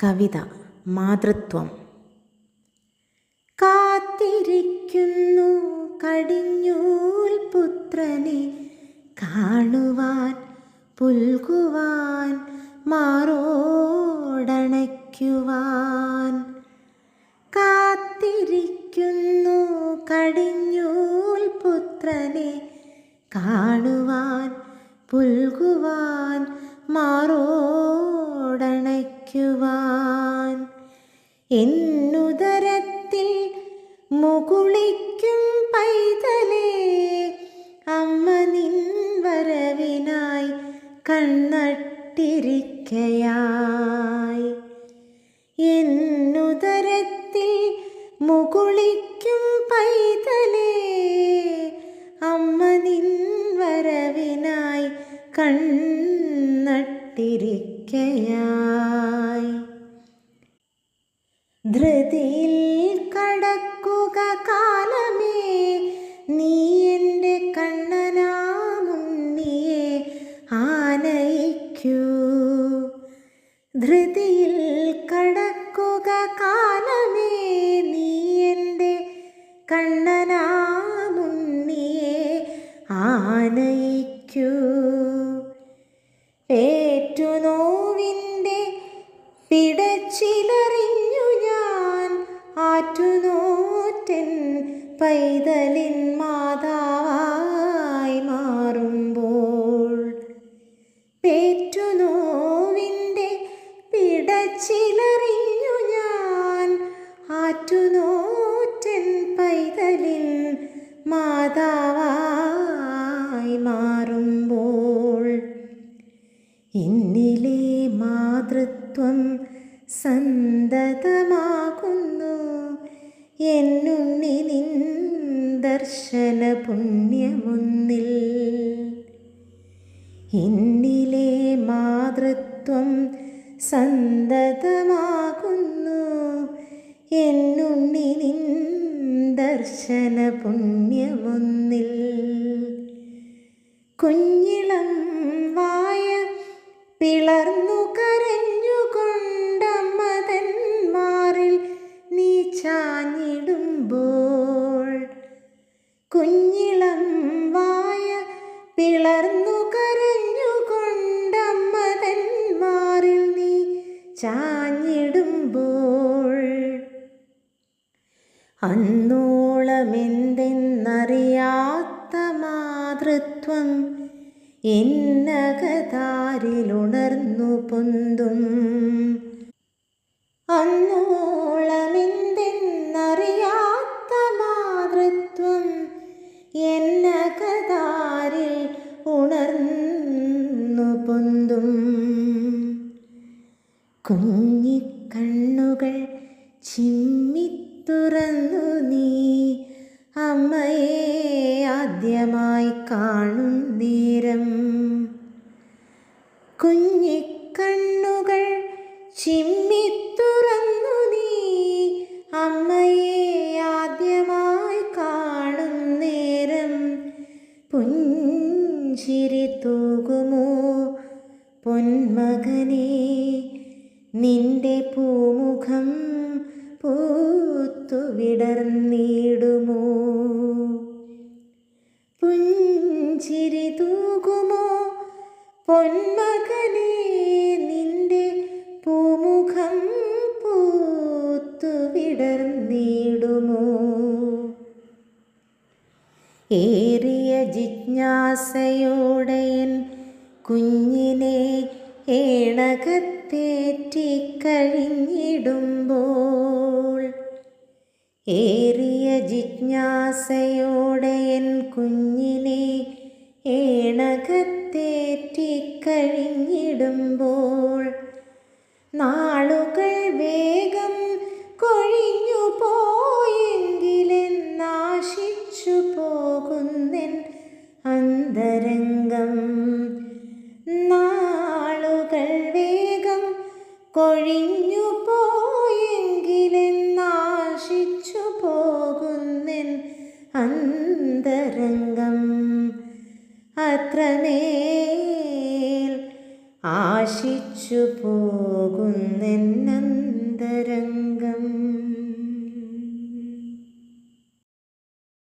കവിത മാതൃത്വം. കാത്തിരിക്കുന്നു കടിഞ്ഞൂൽ പുത്രനെ കാണുവാൻ, പുൽകുവാൻ, മാറോടണയ്ക്കുവാൻ. കാത്തിരിക്കുന്നു കടിഞ്ഞൂൽ പുത്രനെ കാണുവാൻ, പുൽകുവാൻ, മാറോടണയ്ക്കുവാൻ. എന്നുദരത്തിൽ മുകുളിക്കും പൈതലേ, അമ്മ നിൻ വരവിനായി കണ്ണട്ടിരിക്കയായി. എന്നുദരത്തിൽ മുകുളിക്കും പൈതലേ, അമ്മ നിൻ വരവിനായി കണ്ണട്ടിരിക്കയായി. ധൃതിയിൽ കടക്കുക കാലമേ, നീ എൻ്റെ കണ്ണനാമുണ്ണിയെ ആനയിക്കൂ. ധൃതിയിൽ കടക്കുക കാലമേ, നീ എൻ്റെ കണ്ണനാമുണ്ണിയെ ആനയിക്കൂ. പേറ്റുനോവിൻ്റെ പിടച്ചിലറിഞ്ഞു ഞാൻ, ആറ്റുനോറ്റൻ പൈതലിൻ മാതാവായി മാറുമ്പോൾ. പേറ്റുനോവിൻ്റെ പിടച്ചിലറിഞ്ഞു ഞാൻ, ആറ്റുനോറ്റൻ പൈതലിൻ മാതാവായി മാറുമ്പോൾ. എന്നിലെ മാതൃത്വം സന്തതമാകുന്നു, എന്നുണ്ണി നിൻ ദർശന പുണ്യമൊന്നിൽ. എന്നിലെ മാതൃത്വം സന്തതമാകുന്നു, എന്നുണ്ണി നിൻ ദർശന പുണ്യമൊന്നിൽ. കുഞ്ഞിളം വായ പിളർന്നു കരഞ്ഞുകൊണ്ടമ്മതൻ മാറിൽ നീ ചാഞ്ഞിടുമ്പോൾ. കുഞ്ഞിളം വായ പിളർന്നു കരഞ്ഞുകൊണ്ടമ്മതൻ മാറിൽ നീ ചാഞ്ഞിടുമ്പോൾ. അന്നോളമെന്തെന്നറിയാത്ത മാതൃത്വം എന്നകതാരിലുണർന്നു പൊന്തും. അന്നോളമെന്തെന്നറിയാത്ത മാതൃത്വം എന്നകതാരിൽ ഉണർന്നു പൊന്തും. കുഞ്ഞിക്കണ്ണുകൾ ചിമ്മിത്തുറന്നു നീ അമ്മയെ ആദ്യമായി കാണും നേരം. കുഞ്ഞിക്കണ്ണുകൾ ചിമ്മിത്തുറന്നു നീ അമ്മയെ ആദ്യമായി കാണും നേരം. പുഞ്ചിരി തൂകുമോ പൊന്മകനേ, നിന്റെ പൂമുഖം പൂത്തു വിടർന്നിടുമോ. പുഞ്ചിരി തൂകുമോ പൊന്മകനേ, നിന്റെ പൂമുഖം പൂത്തു വിടർന്നിടുമോ. ഏറിയ ജിജ്ഞാസയോടെയൻ കുഞ്ഞിനെ ഏണകത്തേറ്റി കഴിഞ്ഞിടുമ്പോൾ. ഏറിയ ജിജ്ഞാസയോടെയൻ കുഞ്ഞിനെ ഏണകത്തേറ്റി കഴിഞ്ഞിടുമ്പോൾ. നാളുകൾ വേഗം കൊഴിഞ്ഞു പോയെങ്കിലെന്നാശിച്ചു പോകുന്നെൻ അന്തരംഗം. നാളുകൾ വേഗം കൊഴിഞ്ഞു പോയെങ്കിലെന്നാശിച്ചു പോകുന്നെൻ അന്തരംഗം. അത്രമേൽ ആശിച്ചു പോകുന്നെന്ന പോകും.